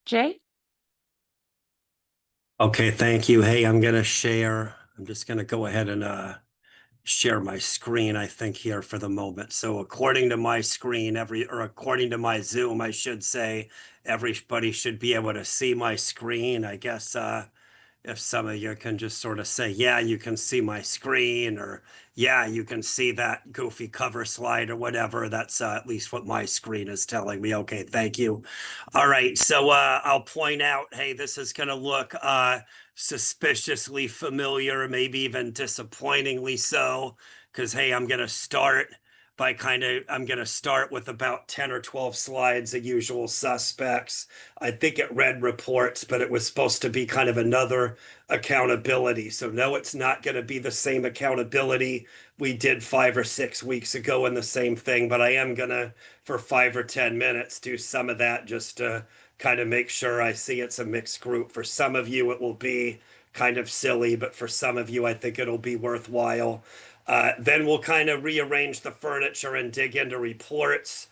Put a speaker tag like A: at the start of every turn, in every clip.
A: Jay?
B: Okay, thank you. Hey, I'm gonna share. I'm just gonna go ahead and share my screen, I think, here for the moment. So according to my screen, according to my Zoom, I should say everybody should be able to see my screen. I guess if some of you can just sort of say, yeah, you can see my screen, or yeah, you can see that goofy cover slide or whatever. That's at least what my screen is telling me. Okay, thank you. All right, so I'll point out, hey, this is going to look suspiciously familiar, maybe even disappointingly so, because hey, I'm going to start with about 10 or 12 slides of usual suspects. I think it read reports, but it was supposed to be kind of another accountability. So no, it's not going to be the same accountability we did 5 or 6 weeks ago in the same thing, but I am going to, for 5 or 10 minutes, do some of that just to kind of make sure I see it's a mixed group. For some of you, it will be kind of silly, but for some of you, I think it'll be worthwhile. Then we'll kind of rearrange the furniture and dig into reports.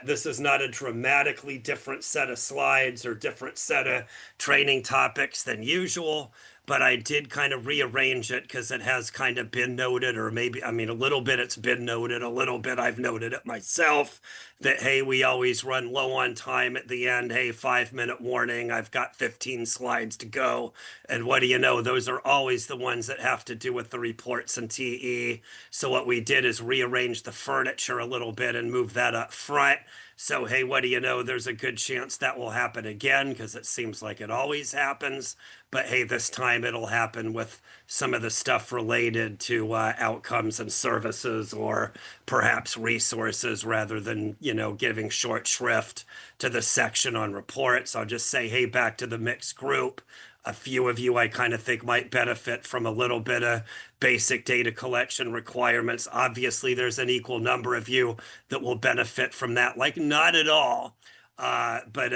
B: This is not a dramatically different set of slides or different set of training topics than usual, but I did kind of rearrange it because it has kind of been noted, or maybe, I mean, a little bit it's been noted, a little bit I've noted it myself that, hey, we always run low on time at the end. Hey, 5 minute warning. I've got 15 slides to go. And what do you know? Those are always the ones that have to do with the reports and TE. So what we did is rearrange the furniture a little bit and move that up front. So, hey, what do you know? There's a good chance that will happen again because it seems like it always happens. But hey, this time it'll happen with some of the stuff related to outcomes and services, or perhaps resources, rather than, giving short shrift to the section on reports. I'll just say, hey, back to the mixed group. A few of you I kind of think might benefit from a little bit of basic data collection requirements. Obviously, there's an equal number of you that will benefit from that. Like, not at all. But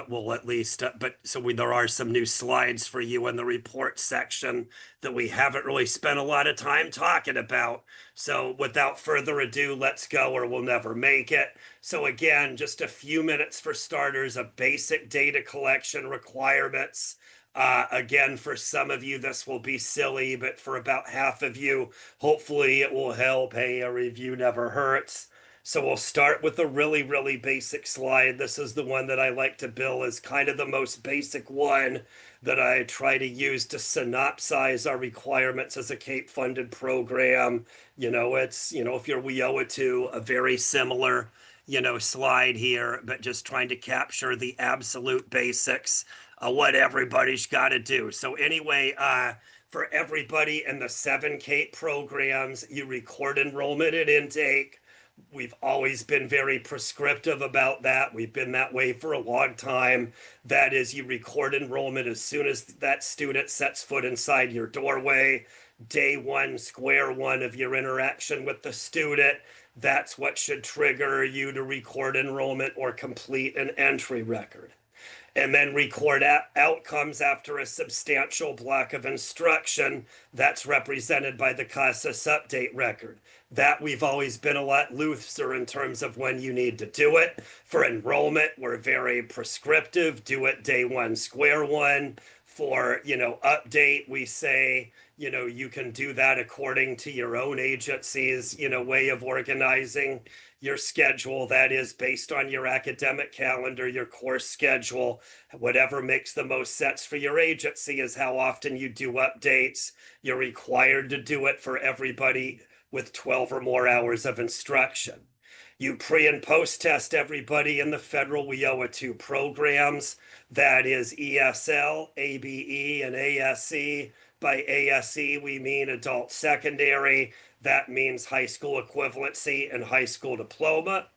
B: we'll at least, there are some new slides for you in the report section that we haven't really spent a lot of time talking about. So without further ado, let's go, or we'll never make it. So again, just a few minutes for starters of basic data collection requirements. Again, for some of you, this will be silly, but for about half of you, hopefully it will help. Hey, a review never hurts. So we'll start with a really, really basic slide. This is the one that I like to bill as kind of the most basic one that I try to use to synopsize our requirements as a CAEP funded program. If you're WIOA2, a very similar, slide here, but just trying to capture the absolute basics of what everybody's got to do. So anyway, for everybody in the 7 CAEP programs, you record enrollment at intake. We've always been very prescriptive about that. We've been that way for a long time. That is, you record enrollment as soon as that student sets foot inside your doorway. Day one, square one of your interaction with the student. That's what should trigger you to record enrollment or complete an entry record. And then record outcomes after a substantial block of instruction. That's represented by the CASAS update record. That we've always been a lot looser in terms of when you need to do it. For enrollment, we're very prescriptive. Do it day one, square one. For, update, we say, you can do that according to your own agency's, way of organizing your schedule. That is based on your academic calendar, your course schedule. Whatever makes the most sense for your agency is how often you do updates. You're required to do it for everybody with 12 or more hours of instruction. You pre and post test everybody in the federal WIOA2 programs. That is ESL, ABE, and ASE. By ASE, we mean adult secondary. That means high school equivalency and high school diploma.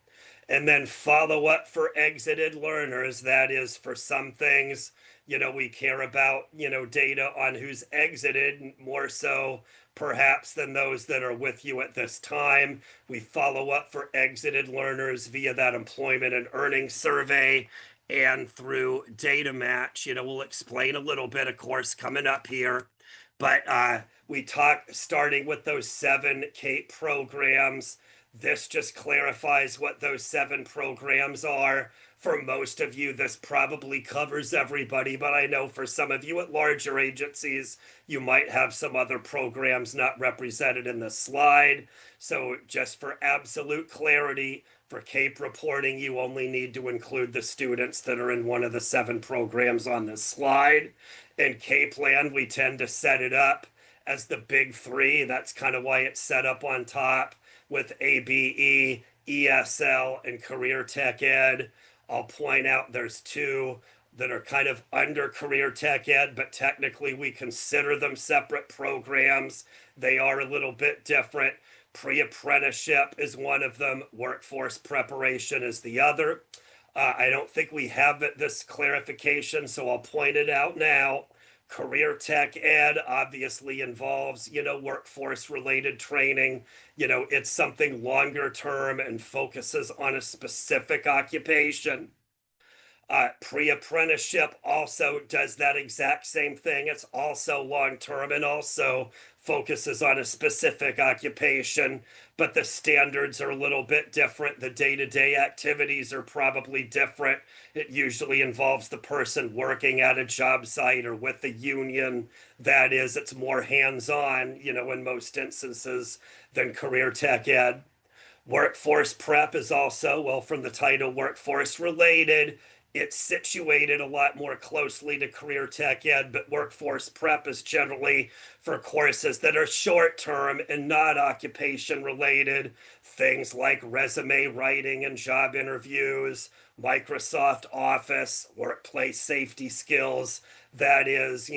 B: And then follow up for exited learners. That is, for some things, we care about, data on who's exited more so perhaps than those that are with you at this time. We follow up for exited learners via that employment and earnings survey and through data match. We'll explain a little bit, of course, coming up here. But we talk starting with those 7 CAEP programs. This just clarifies what those 7 programs are. for most of you, this probably covers everybody, but I know for some of you at larger agencies, you might have some other programs not represented in the slide. So just for absolute clarity, for CAEP reporting, you only need to include the students that are in one of the 7 programs on this slide. In CAEP land, we tend to set it up as the big 3. That's kind of why it's set up on top with ABE, ESL, and Career Tech Ed. I'll point out there's 2 that are kind of under Career Tech Ed, but technically we consider them separate programs. They are a little bit different. Pre-apprenticeship is one of them. Workforce preparation is the other. I don't think we have this clarification, so I'll point it out now. Career Tech Ed obviously involves, workforce related training. It's something longer term and focuses on a specific occupation. Pre-apprenticeship also does that exact same thing. It's also long-term and also focuses on a specific occupation, but the standards are a little bit different. The day-to-day activities are probably different. It usually involves the person working at a job site or with the union. That is, it's more hands-on, in most instances than Career Tech Ed. Workforce prep is also, well, from the title, workforce related. It's situated a lot more closely to Career Tech Ed, but workforce prep is generally for courses that are short term and not occupation related. Things like resume writing and job interviews, Microsoft Office, workplace safety skills. That is,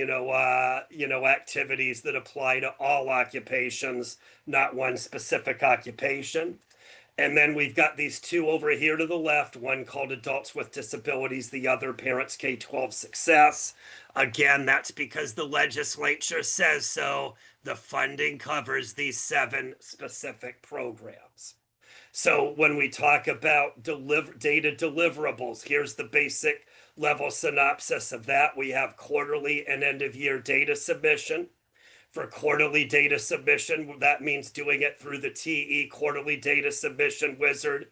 B: activities that apply to all occupations, not one specific occupation. And then we've got these 2 over here to the left, one called Adults with Disabilities, the other Parents K-12 Success. Again, that's because the legislature says so. The funding covers these 7 specific programs. So when we talk about data deliverables, here's the basic level synopsis of that. We have quarterly and end of year data submission. For quarterly data submission, that means doing it through the TE quarterly data submission wizard.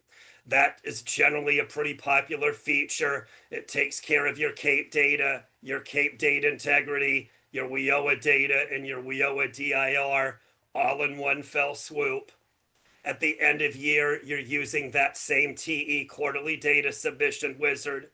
B: That is generally a pretty popular feature. It takes care of your CAEP data, your CAEP data integrity, your WIOA data, and your WIOA DIR all in one fell swoop. At the end of year, you're using that same TE quarterly data submission wizard.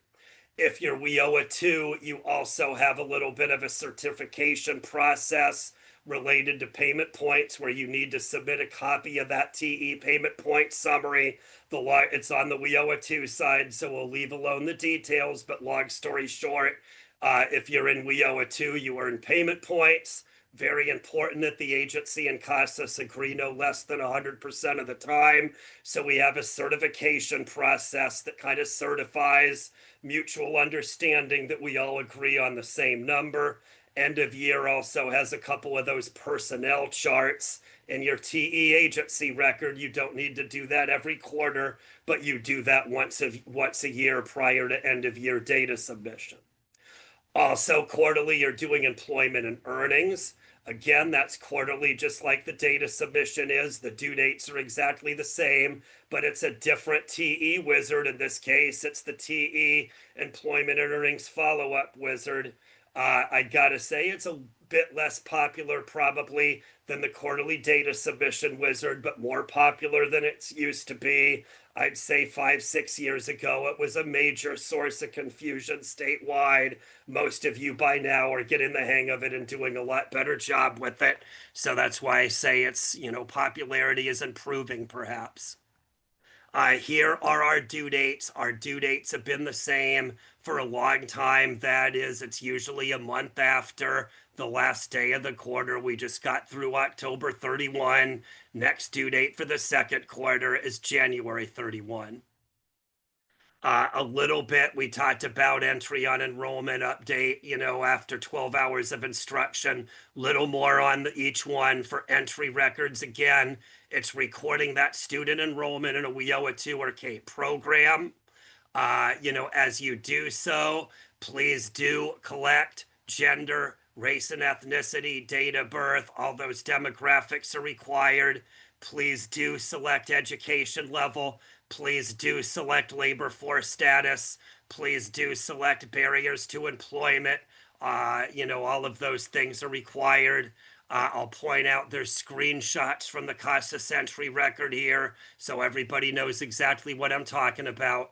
B: If you're WIOA 2, you also have a little bit of a certification process related to payment points where you need to submit a copy of that TE payment point summary. It's on the WIOA 2 side, so we'll leave alone the details, but long story short, if you're in WIOA 2, you earn payment points. Very important that the agency and CASAS agree no less than 100% of the time. So we have a certification process that kind of certifies mutual understanding that we all agree on the same number. End of year also has a couple of those personnel charts in your TE agency record. You don't need to do that every quarter, but you do that once a year prior to end of year data submission. Also, quarterly, you're doing employment and earnings. Again, that's quarterly, just like the data submission is. The due dates are exactly the same, but it's a different TE wizard. In this case, it's the TE employment and earnings follow-up wizard. I gotta say, it's a bit less popular probably than the quarterly data submission wizard, but more popular than it used to be. I'd say 5-6 years ago, it was a major source of confusion statewide. Most of you by now are getting the hang of it and doing a lot better job with it. So that's why I say it's, popularity is improving perhaps. Here are our due dates. Our due dates have been the same for a long time. That is, it's usually a month after the last day of the quarter. We just got through October 31. Next due date for the second quarter is January 31. A little bit, we talked about entry on enrollment update, after 12 hours of instruction, little more on each one. For entry records. Again, it's recording that student enrollment in a WIOA 2 or CAEP program. As you do so, please do collect gender, race and ethnicity, date of birth. All those demographics are required. Please do select education level. Please do select labor force status. Please do select barriers to employment. All of those things are required. I'll point out there's screenshots from the Casa Entry record here, so everybody knows exactly what I'm talking about.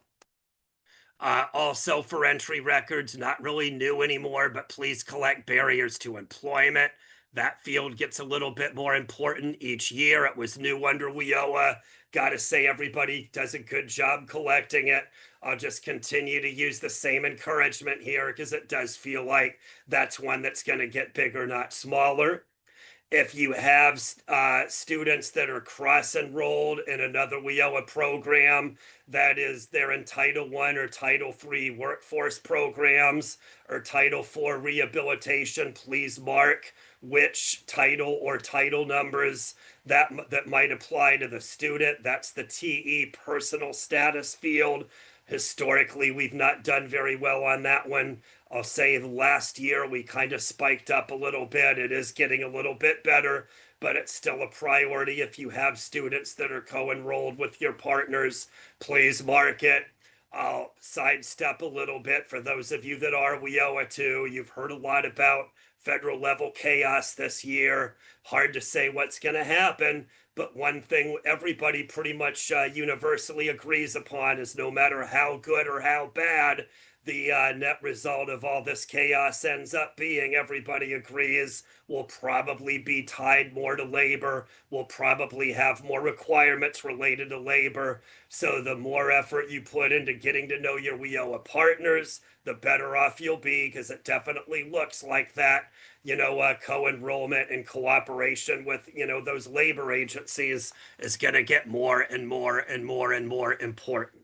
B: Also for entry records, not really new anymore, but please collect barriers to employment. That field gets a little bit more important each year. It was new under WIOA. Got to say, everybody does a good job collecting it. I'll just continue to use the same encouragement here because it does feel like that's one that's going to get bigger, not smaller. If you have students that are cross-enrolled in another WIOA program, that is, they're in Title I or Title III workforce programs or Title IV rehabilitation, please mark which title or title numbers that might apply to the student. That's the TE personal status field. Historically, we've not done very well on that one. I'll say last year we kind of spiked up a little bit. It is getting a little bit better, but it's still a priority. If you have students that are co-enrolled with your partners, please mark it. I'll sidestep a little bit for those of you that are WIOA too. You've heard a lot about federal level chaos this year. Hard to say what's going to happen, but one thing everybody pretty much universally agrees upon is no matter how good or how bad the net result of all this chaos ends up being, everybody agrees, will probably be tied more to labor, will probably have more requirements related to labor. So the more effort you put into getting to know your WIOA partners, the better off you'll be, because it definitely looks like that, co-enrollment and cooperation with, those labor agencies is going to get more and more and more and more important.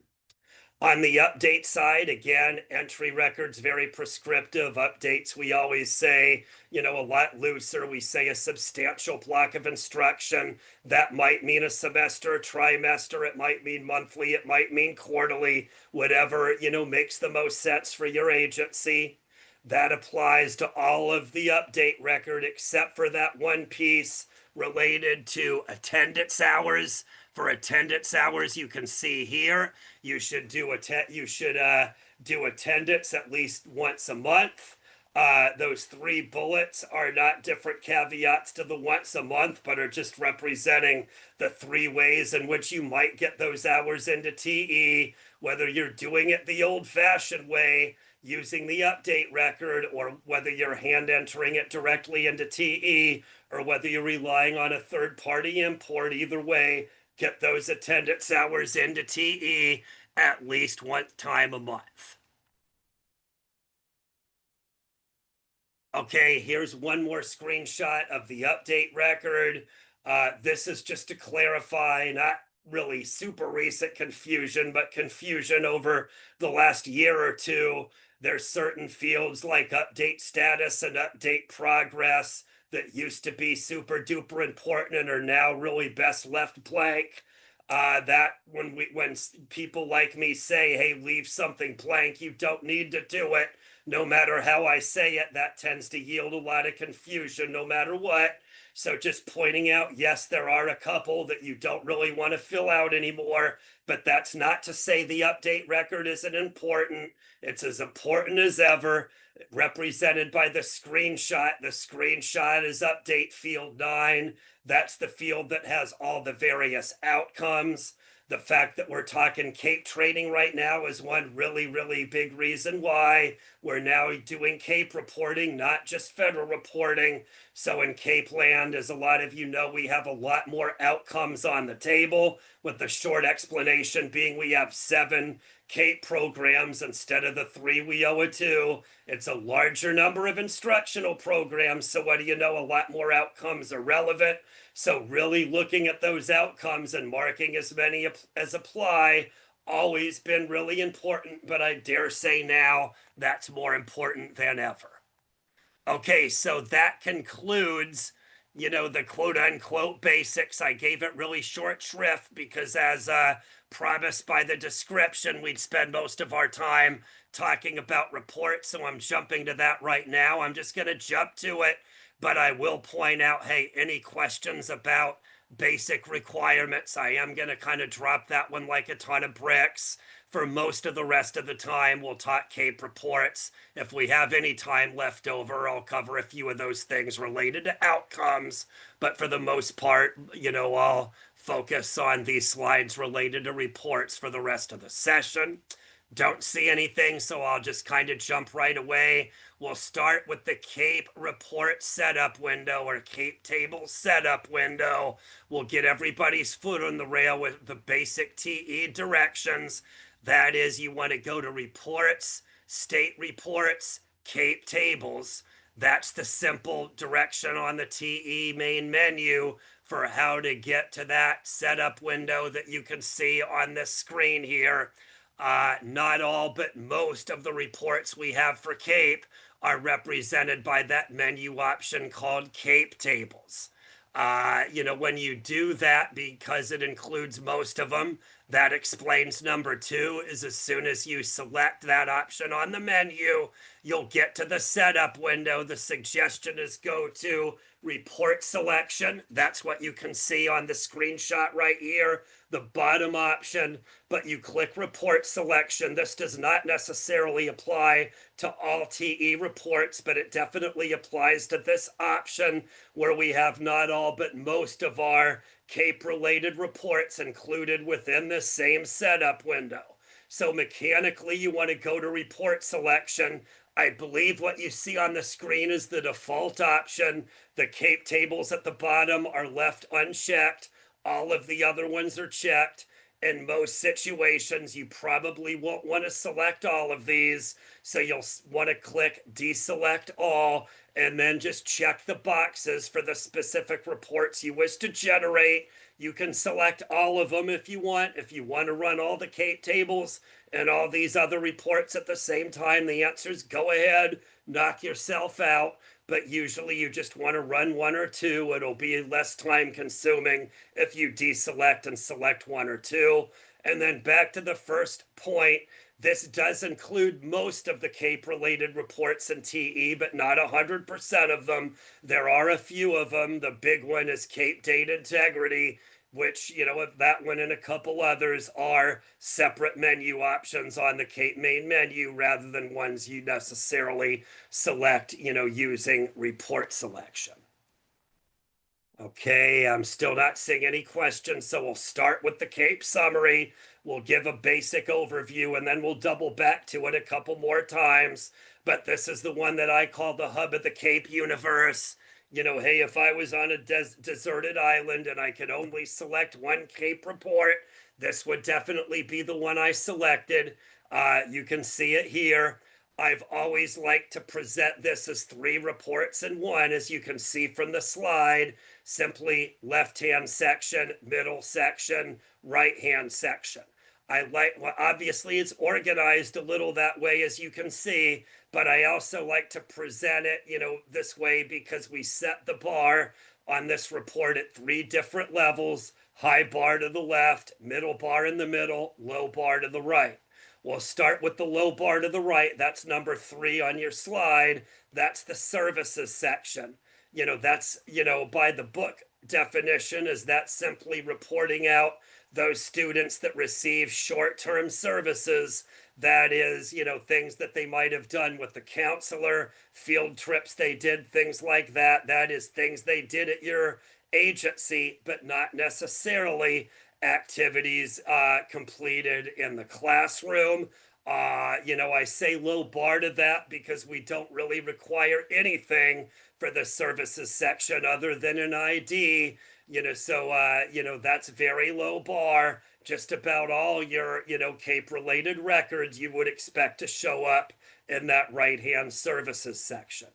B: On the update side, again, entry records, very prescriptive. Updates, we always say, a lot looser. We say a substantial block of instruction. That might mean a semester, trimester. It might mean monthly. It might mean quarterly, whatever, makes the most sense for your agency. That applies to all of the update record except for that one piece related to attendance hours. For attendance hours, you can see here, you should do attendance at least once a month. Those 3 bullets are not different caveats to the once a month, but are just representing the 3 ways in which you might get those hours into TE, whether you're doing it the old-fashioned way, using the update record, or whether you're hand entering it directly into TE, or whether you're relying on a third-party import. Either way, get those attendance hours into TE at least one time a month. Okay, here's one more screenshot of the update record. This is just to clarify, not really super recent confusion, but confusion over the last year or two. There's certain fields like update status and update progress that used to be super duper important and are now really best left blank. That when people like me say, hey, leave something blank, you don't need to do it. No matter how I say it, that tends to yield a lot of confusion no matter what. So just pointing out, yes, there are a couple that you don't really want to fill out anymore, but that's not to say the update record isn't important. It's as important as ever, represented by the screenshot. The screenshot is update field 9. That's the field that has all the various outcomes. The fact that we're talking CAEP training right now is one really, really big reason why we're now doing CAEP reporting, not just federal reporting. So in CAEP land, as a lot of you know, we have a lot more outcomes on the table, with the short explanation being we have 7 CAEP programs instead of the 3 we owe it to. It's a larger number of instructional programs. So what do you know? A lot more outcomes are relevant. So really looking at those outcomes and marking as many as apply, always been really important, but I dare say now that's more important than ever. Okay, so that concludes, the quote unquote basics. I gave it really short shrift because, as promised by the description, we'd spend most of our time talking about reports. So I'm jumping to that right now. I'm just going to jump to it, but I will point out, hey, any questions about basic requirements. I am going to kind of drop that one like a ton of bricks. For most of the rest of the time, we'll talk CAEP reports. If we have any time left over, I'll cover a few of those things related to outcomes. But for the most part, I'll focus on these slides related to reports for the rest of the session. Don't see anything, so I'll just kind of jump right away. We'll start with the CAEP report setup window or CAEP table setup window. We'll get everybody's foot on the rail with the basic TE directions. That is, you want to go to reports, state reports, CAEP tables. That's the simple direction on the TE main menu for how to get to that setup window that you can see on this screen here. Not all, but most of the reports we have for CAEP are represented by that menu option called CAEP tables. When you do that, because it includes most of them, that explains number two is as soon as you select that option on the menu, you'll get to the setup window. The suggestion is go to report selection. That's what you can see on the screenshot right here, the bottom option, but you click report selection. This does not necessarily apply to all TE reports, but it definitely applies to this option where we have not all, but most of our CAEP related reports included within the same setup window. So mechanically, you want to go to report selection. I believe what you see on the screen is the default option. The CAEP tables at the bottom are left unchecked. All of the other ones are checked. In most situations, you probably won't want to select all of these. So you'll want to click deselect all and then just check the boxes for the specific reports you wish to generate. You can select all of them if you want. If you want to run all the CAEP tables and all these other reports at the same time, the answer is go ahead, knock yourself out. But usually you just want to run one or two. It'll be less time consuming if you deselect and select one or two. And then back to the first point, this does include most of the CAEP related reports in TE, but not 100% of them. There are a few of them. The big one is CAEP data integrity, which, that one and a couple others are separate menu options on the CAEP main menu rather than ones you necessarily select, using report selection. Okay, I'm still not seeing any questions, so we'll start with the CAEP summary. We'll give a basic overview and then we'll double back to it a couple more times. But this is the one that I call the hub of the CAEP universe. Hey, if I was on a deserted island and I could only select one CAEP report, this would definitely be the one I selected. You can see it here. I've always liked to present this as 3 reports in one, as you can see from the slide. Simply left-hand section, middle section, right-hand section. Well, obviously it's organized a little that way, as you can see, but I also like to present it, this way because we set the bar on this report at 3 different levels: high bar to the left, middle bar in the middle, low bar to the right. We'll start with the low bar to the right. That's number 3 on your slide. That's the services section. That's, by the book definition, is that simply reporting out those students that receive short-term services. That is, things that they might have done with the counselor, field trips they did, things like that. That is things they did at your agency, but not necessarily activities completed in the classroom. I say low bar to that because we don't really require anything for the services section other than an ID, so that's very low bar. Just about all your, CAEP related records you would expect to show up in that right-hand services section.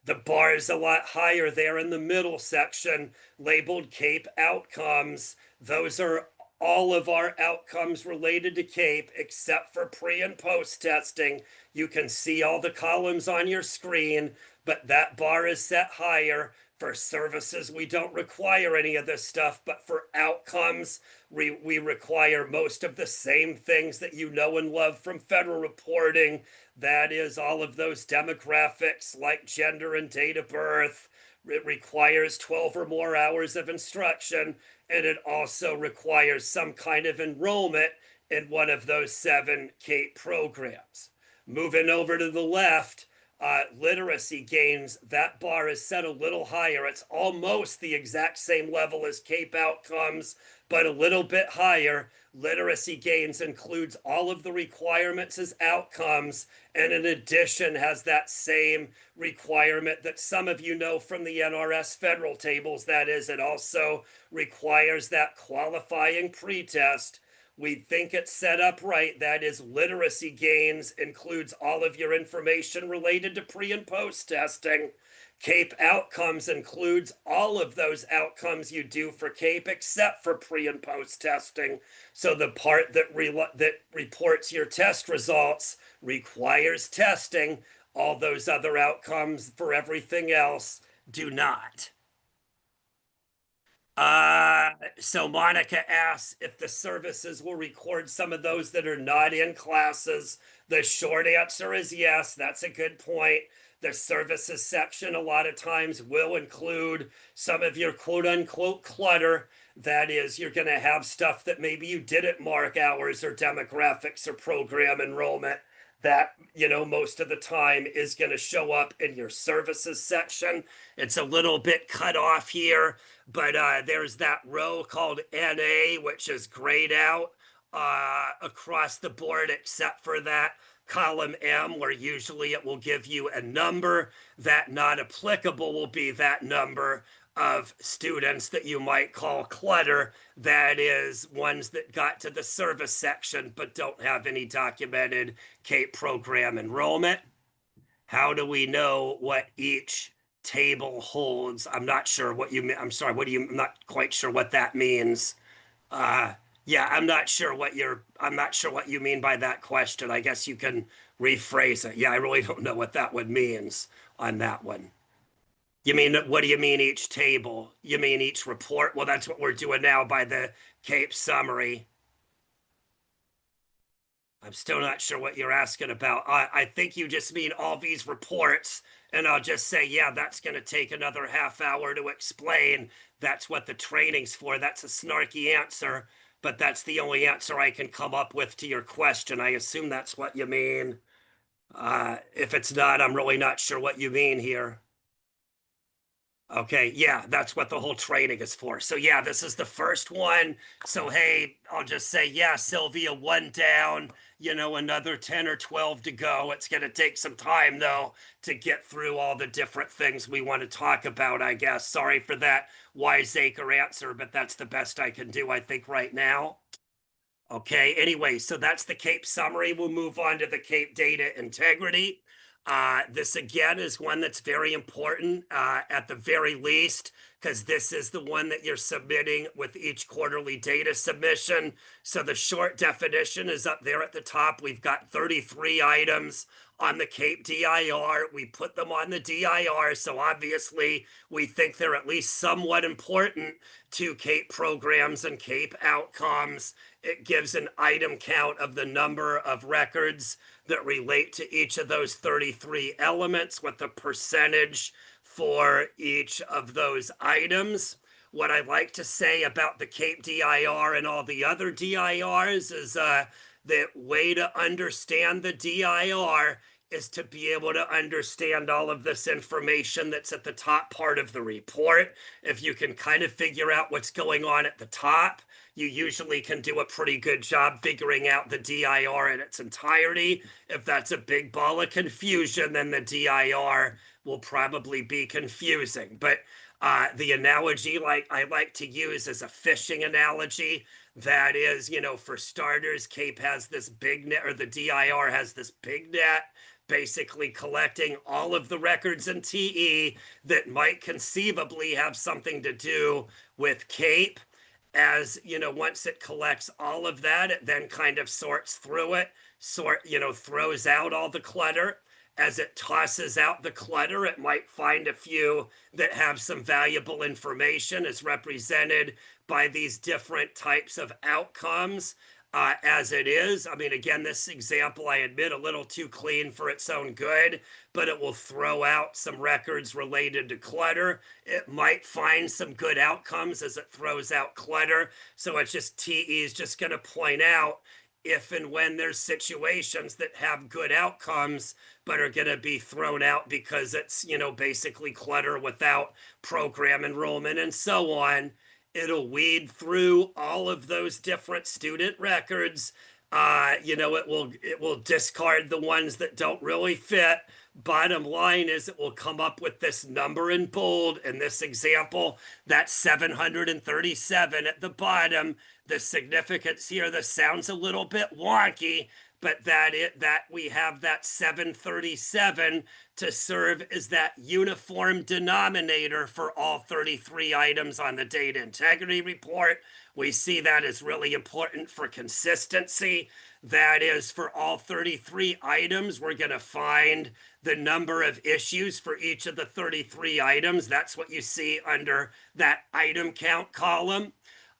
B: The bar is a lot higher there in the middle section, labeled CAEP outcomes. Those are all of our outcomes related to CAEP except for pre and post testing. You can see all the columns on your screen, but that bar is set higher. For services, we don't require any of this stuff, but for outcomes, we require most of the same things that you know and love from federal reporting. That is all of those demographics like gender and date of birth, It requires 12 or more hours of instruction, and it also requires some kind of enrollment in one of those 7 CAEP programs. Moving over to the left, literacy gains, that bar is set a little higher. It's almost the exact same level as CAEP outcomes, but a little bit higher. Literacy gains includes all of the requirements as outcomes, and in addition has that same requirement that some of you know from the NRS federal tables. That is, it also requires that qualifying pretest. We think it's set up right. That is, literacy gains includes all of your information related to pre and post testing. CAEP outcomes includes all of those outcomes you do for CAEP except for pre and post testing. So the part that reports your test results requires testing. All those other outcomes for everything else do not. So Monica asks if the services will record some of those that are not in classes. The short answer is yes. That's a good point. The services section a lot of times will include some of your quote unquote clutter. That is, you're going to have stuff that maybe you didn't mark hours or demographics or program enrollment that, most of the time is going to show up in your services section. It's a little bit cut off here, but there's that row called NA, which is grayed out across the board, except for that column M, where usually it will give you a number. That not applicable will be that number of students that you might call clutter. That is, ones that got to the service section but don't have any documented CAEP program enrollment. How do we know what each table holds? I'm not sure what you mean. I'm sorry, I'm not quite sure what that means. Yeah, I'm not sure what you mean by that question. I guess you can rephrase it. Yeah, I really don't know what that one means on that one. You mean, what do you mean each table? You mean each report? Well, that's what we're doing now by the CAEP summary. I'm still not sure what you're asking about. I think you just mean all these reports, and I'll just say, yeah, that's going to take another half hour to explain. That's what the training's for. That's a snarky answer, but that's the only answer I can come up with to your question. I assume that's what you mean. If it's not, I'm really not sure what you mean here. Okay, yeah, that's what the whole training is for. So yeah, this is the first one. So hey, I'll just say, yeah, Sylvia, 1 down, another 10 or 12 to go. It's going to take some time though to get through all the different things we want to talk about, I guess. Sorry for that wiseacre answer, but that's the best I can do, I think, right now. Okay, anyway, so that's the CAEP summary. We'll move on to the CAEP data integrity. This again is one that's very important at the very least, because this is the one that you're submitting with each quarterly data submission. So the short definition is up there at the top. We've got 33 items on the CAEP DIR. We put them on the DIR, so obviously we think they're at least somewhat important to CAEP programs and CAEP outcomes. It gives an item count of the number of records that relate to each of those 33 elements with the percentage for each of those items. What I like to say about the CAEP DIR and all the other DIRs is the way to understand the DIR is to be able to understand all of this information that's at the top part of the report. If you can kind of figure out what's going on at the top, you usually can do a pretty good job figuring out the DIR in its entirety. If that's a big ball of confusion, then the DIR will probably be confusing. But the analogy I like to use is a fishing analogy. That is, for starters, CAEP has this big net, or the DIR has this big net, basically collecting all of the records in TE that might conceivably have something to do with CAEP. As once it collects all of that, it then kind of sorts through it, throws out all the clutter. As it tosses out the clutter, it might find a few that have some valuable information, as represented by these different types of outcomes. as it is. I mean, again, this example, I admit, a little too clean for its own good, but it will throw out some records related to clutter. It might find some good outcomes as it throws out clutter. So it's just TE is just going to point out if and when there's situations that have good outcomes but are going to be thrown out because it's, basically clutter without program enrollment and so on. It'll weed through all of those different student records. It will discard the ones that don't really fit. Bottom line is it will come up with this number in bold. In this example, that's 737 at the bottom. The significance here, this sounds a little bit wonky, but that we have that 737 to serve as that uniform denominator for all 33 items on the data integrity report. We see that as really important for consistency. That is, for all 33 items, we're going to find the number of issues for each of the 33 items. That's what you see under that item count column.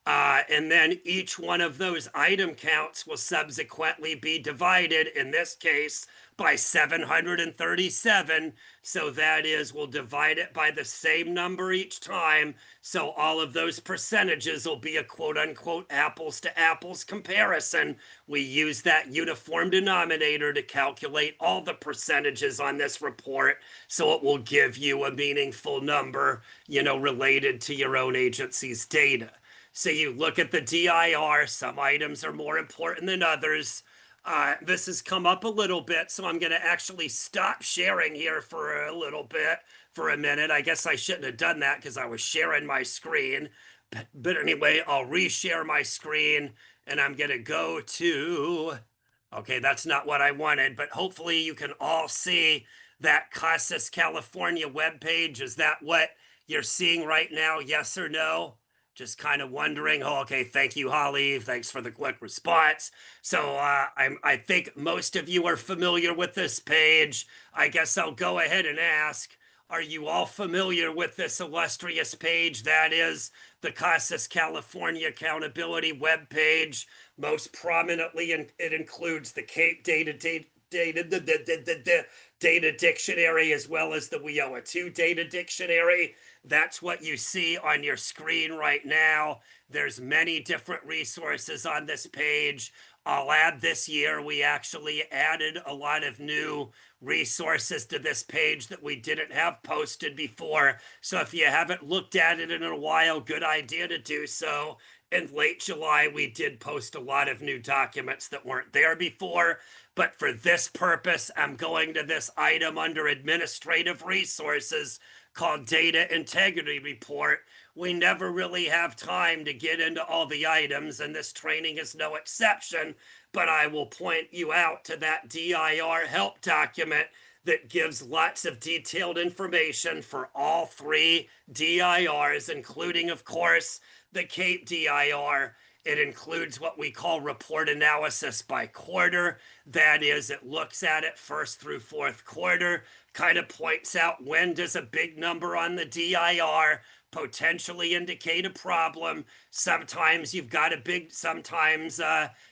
B: And then each one of those item counts will subsequently be divided, in this case, by 737. So that is, we'll divide it by the same number each time. So all of those percentages will be a quote unquote apples to apples comparison. We use that uniform denominator to calculate all the percentages on this report. So it will give you a meaningful number, related to your own agency's data. So you look at the DIR, some items are more important than others. This has come up a little bit, so I'm going to actually stop sharing here for a little bit, for a minute. I guess I shouldn't have done that because I was sharing my screen. But anyway, I'll reshare my screen and I'm going to go to, okay, that's not what I wanted, but hopefully you can all see that CASAS California webpage. Is that what you're seeing right now? Yes or no? Just kind of wondering. Oh, okay. Thank you, Holly. Thanks for the quick response. So I think most of you are familiar with this page. I guess I'll go ahead and ask, are you all familiar with this illustrious page? That is the CASAS California Accountability webpage. Most prominently, it includes the CAEP data dictionary, as well as the WIOA 2 data dictionary. That's what you see on your screen right now. There's many different resources on this page. I'll add, this year we actually added a lot of new resources to this page that we didn't have posted before. So if you haven't looked at it in a while, good idea to do so. In late July, we did post a lot of new documents that weren't there before. But for this purpose, I'm going to this item under administrative resources called Data Integrity Report. We never really have time to get into all the items, and this training is no exception, but I will point you out to that DIR help document that gives lots of detailed information for all 3 DIRs, including, of course, the CAEP DIR. It includes what we call report analysis by quarter. That is, it looks at it first through fourth quarter, kind of points out when does a big number on the DIR potentially indicate a problem. Sometimes you've got sometimes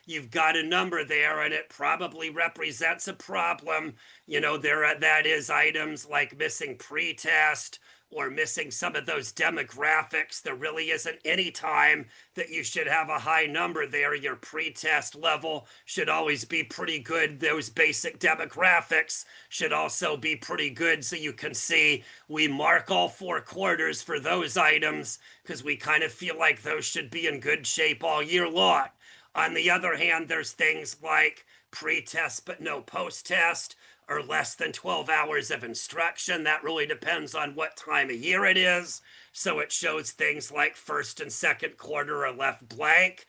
B: you've got a number there and it probably represents a problem. That is items like missing pretest or missing some of those demographics. There really isn't any time that you should have a high number there. Your pretest level should always be pretty good. Those basic demographics should also be pretty good. So you can see we mark all 4 quarters for those items because we kind of feel like those should be in good shape all year long. On the other hand, there's things like pretest but no post-test, or less than 12 hours of instruction. That really depends on what time of year it is. So it shows things like first and second quarter are left blank,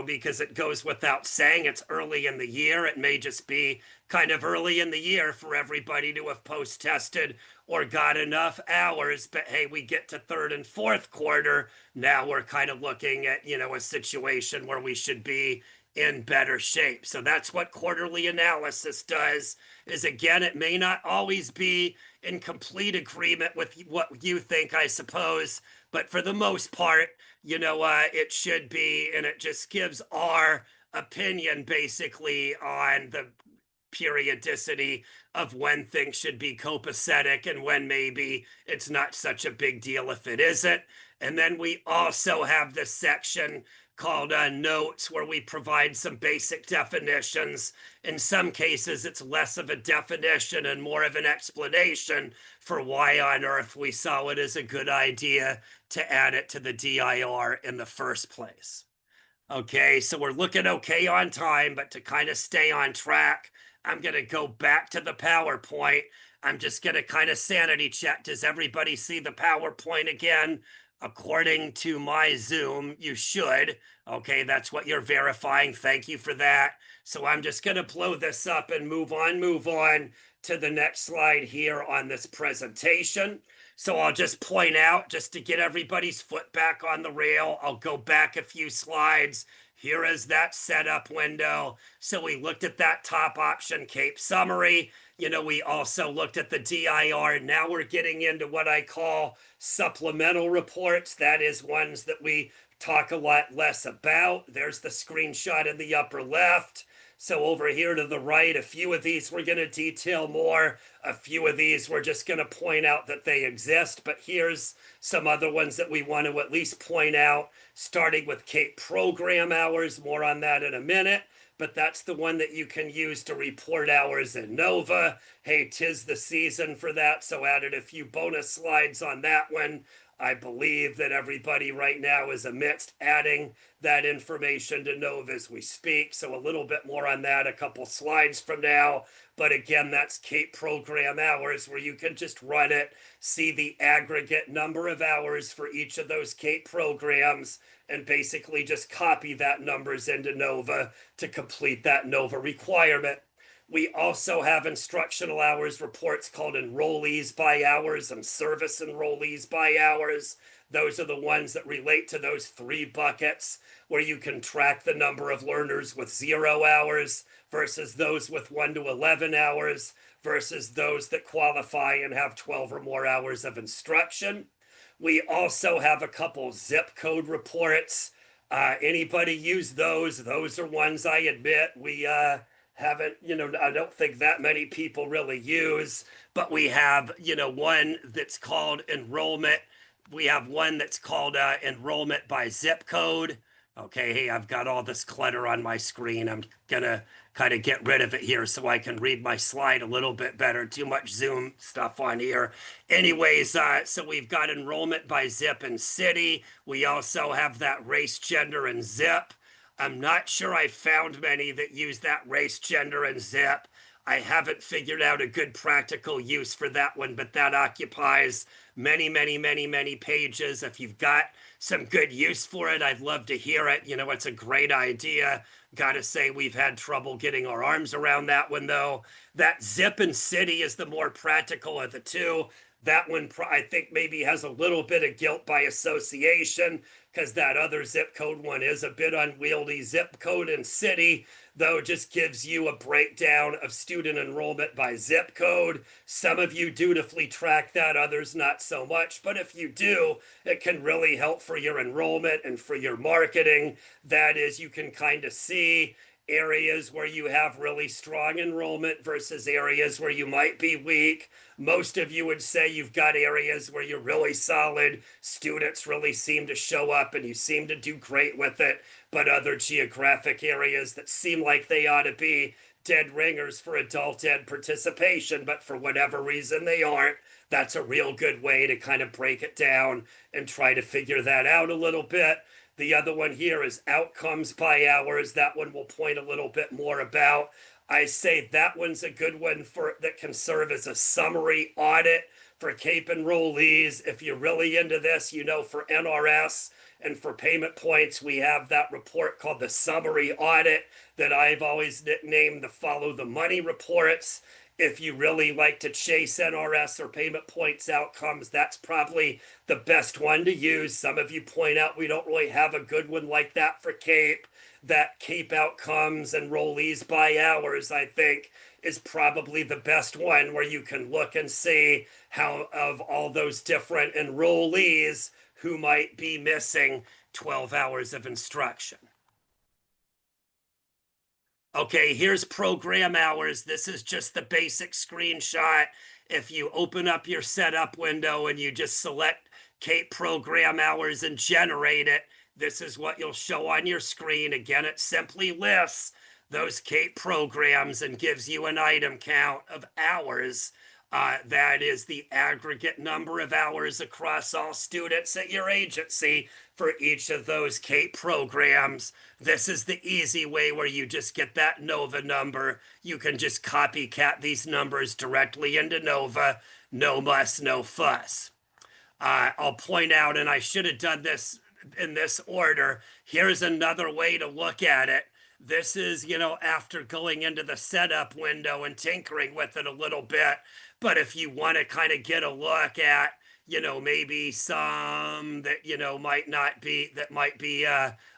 B: because it goes without saying it's early in the year. It may just be kind of early in the year for everybody to have post-tested or got enough hours. But hey, we get to third and fourth quarter. Now we're kind of looking at, a situation where we should be in better shape. So that's what quarterly analysis does. Is, again, it may not always be in complete agreement with what you think, I suppose, but for the most part, it should be, and it just gives our opinion basically on the periodicity of when things should be copacetic and when maybe it's not such a big deal if it isn't. And then we also have this section called notes where we provide some basic definitions. In some cases, it's less of a definition and more of an explanation for why on earth we saw it as a good idea to add it to the DIR in the first place. Okay, so we're looking okay on time, but to kind of stay on track, I'm going to go back to the PowerPoint. I'm just going to kind of sanity check. Does everybody see the PowerPoint again? According to my Zoom, you should. Okay, that's what you're verifying. Thank you for that. So I'm just going to blow this up and move on to the next slide here on this presentation. So I'll just point out, just to get everybody's foot back on the rail, I'll go back a few slides. Here is that setup window. So we looked at that top option, CAEP summary. We also looked at the DIR. Now we're getting into what I call supplemental reports. That is ones that we talk a lot less about. There's the screenshot in the upper left. So over here to the right, a few of these we're going to detail more. A few of these we're just going to point out that they exist. But here's some other ones that we want to at least point out, starting with CAEP program hours. More on that in a minute. But that's the one that you can use to report hours in Nova. Hey, 'tis the season for that, so added a few bonus slides on that one. I believe that everybody right now is amidst adding that information to Nova as we speak. So a little bit more on that a couple slides from now. But again, that's CAEP program hours where you can just run it, see the aggregate number of hours for each of those CAEP programs, and basically just copy that numbers into Nova to complete that Nova requirement. We also have instructional hours reports called enrollees by hours and service enrollees by hours. Those are the ones that relate to those three buckets where you can track the number of learners with 0 hours versus those with 1 to 11 hours versus those that qualify and have 12 or more hours of instruction. We also have a couple zip code reports. Anybody use those? Those are ones I admit we haven't, I don't think that many people really use, but we have, one that's called enrollment. We have one that's called enrollment by zip code. Okay, hey, I've got all this clutter on my screen. I'm gonna kind of get rid of it here so I can read my slide a little bit better. Too much Zoom stuff on here. Anyways, so we've got enrollment by zip and city. We also have that race, gender, and zip. I'm not sure I found many that use that race, gender, and zip. I haven't figured out a good practical use for that one, but that occupies many, many, many, many pages. If you've got some good use for it, I'd love to hear it. It's a great idea. Gotta say, we've had trouble getting our arms around that one, though. That zip and city is the more practical of the two. That one, I think, maybe has a little bit of guilt by association because that other zip code one is a bit unwieldy. Zip code and city, though, just gives you a breakdown of student enrollment by zip code. Some of you dutifully track that, others not so much. But if you do, it can really help for your enrollment and for your marketing. That is, you can kind of see areas where you have really strong enrollment versus areas where you might be weak. Most of you would say you've got areas where you're really solid. Students really seem to show up and you seem to do great with it. But other geographic areas that seem like they ought to be dead ringers for adult ed participation, but for whatever reason they aren't. That's a real good way to kind of break it down and try to figure that out a little bit. The other one here is outcomes by hours. That one we'll point a little bit more about. I say that one's a good one that can serve as a summary audit for CAEP enrollees. If you're really into this, for NRS and for payment points, we have that report called the summary audit that I've always nicknamed the follow the money reports. If you really like to chase NRS or payment points outcomes, that's probably the best one to use. Some of you point out we don't really have a good one like that for CAEP. That CAEP outcomes enrollees by hours, I think, is probably the best one where you can look and see how of all those different enrollees who might be missing 12 hours of instruction. Okay, here's program hours. This is just the basic screenshot. If you open up your setup window and you just select CAEP program hours and generate it, this is what you'll show on your screen. Again, it simply lists those CAEP programs and gives you an item count of hours. That is the aggregate number of hours across all students at your agency for each of those CAEP programs. This is the easy way where you just get that Nova number. You can just copycat these numbers directly into Nova. No muss, no fuss. I'll point out, and I should have done this in this order. Here's another way to look at it. This is, after going into the setup window and tinkering with it a little bit. But if you want to kind of get a look at, maybe some that, might not be, that might be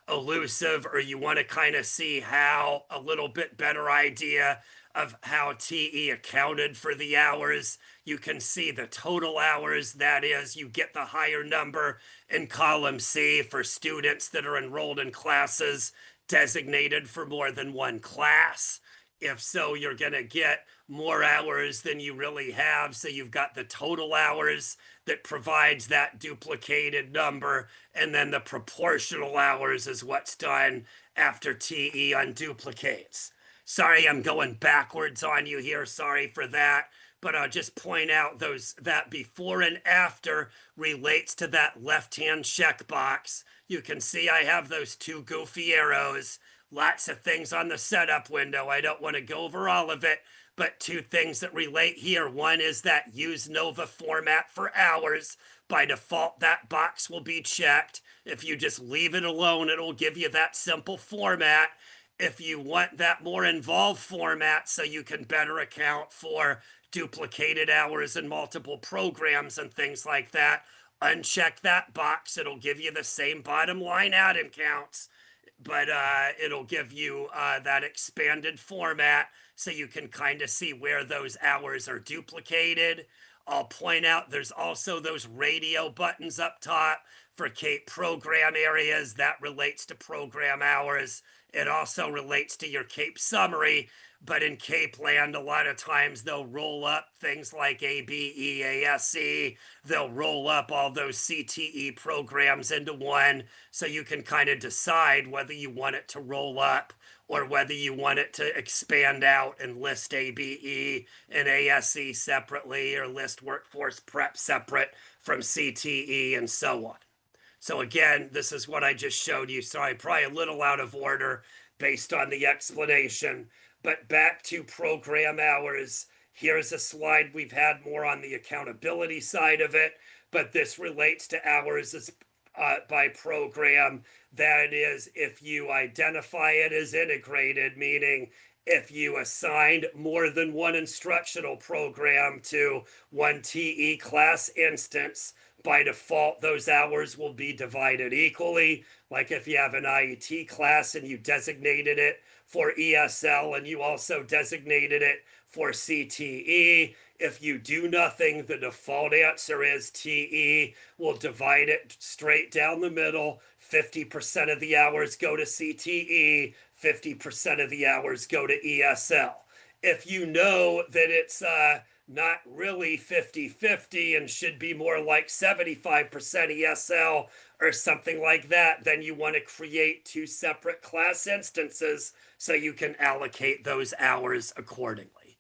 B: elusive, or you want to kind of see how a little bit better idea of how TE accounted for the hours. You can see the total hours. That is, you get the higher number in column C for students that are enrolled in classes designated for more than one class. If so, you're going to get more hours than you really have. So you've got the total hours that provides that duplicated number. And then the proportional hours is what's done after TE unduplicates. Sorry, I'm going backwards on you here. Sorry for that. But I'll just point out that before and after relates to that left-hand checkbox. You can see I have those two goofy arrows. Lots of things on the setup window. I don't want to go over all of it, but two things that relate here. One is that use Nova format for hours. By default, that box will be checked. If you just leave it alone, it'll give you that simple format. If you want that more involved format so you can better account for duplicated hours and multiple programs and things like that, uncheck that box. It'll give you the same bottom line item counts, but it'll give you that expanded format so you can kind of see where those hours are duplicated. I'll point out there's also those radio buttons up top for CAEP program areas. That relates to program hours. It also relates to your CAEP summary, but in CAEP land, a lot of times they'll roll up things like ABE, ASE. They'll roll up all those CTE programs into one, so you can kind of decide whether you want it to roll up or whether you want it to expand out and list ABE and ASE separately, or list workforce prep separate from CTE and so on. So again, this is what I just showed you. Sorry, probably a little out of order based on the explanation. But back to program hours. Here's a slide we've had more on the accountability side of it, but this relates to hours as, by program. That is, if you identify it as integrated, meaning if you assigned more than one instructional program to one TE class instance, by default, those hours will be divided equally. Like if you have an IET class and you designated it for ESL and you also designated it for CTE, if you do nothing, the default answer is TE. We'll divide it straight down the middle. 50% of the hours go to CTE, 50% of the hours go to ESL. If you know that it's not really 50-50 and should be more like 75% ESL or something like that, then you want to create two separate class instances so you can allocate those hours accordingly.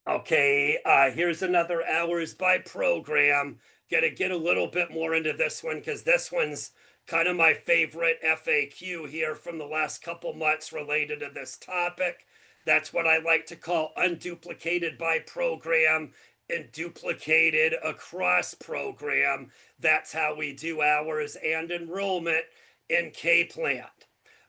B: Okay, here's another hours by program. Gonna get a little bit more into this one because this one's kind of my favorite FAQ here from the last couple months related to this topic. That's what I like to call unduplicated by program and duplicated across program. That's how we do hours and enrollment in CAEP land.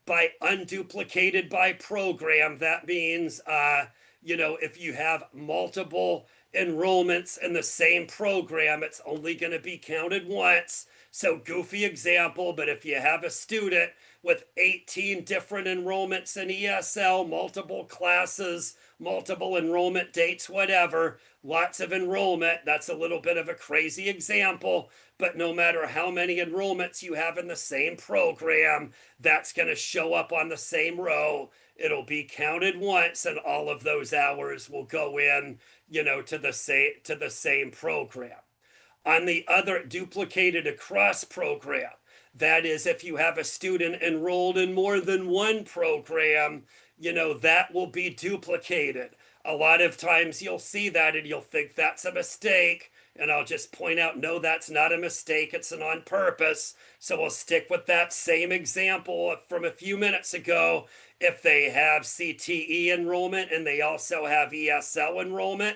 B: By unduplicated by program, that means, if you have multiple enrollments in the same program, it's only going to be counted once. So goofy example, but if you have a student with 18 different enrollments in ESL, multiple classes, multiple enrollment dates, whatever, lots of enrollment, that's a little bit of a crazy example, but no matter how many enrollments you have in the same program, that's going to show up on the same row. It'll be counted once, and all of those hours will go in, to the same program. On the other, duplicated across program, that is, if you have a student enrolled in more than one program, that will be duplicated. A lot of times you'll see that and you'll think that's a mistake. And I'll just point out, no, that's not a mistake. It's an on purpose. So we'll stick with that same example from a few minutes ago. If they have CTE enrollment and they also have ESL enrollment,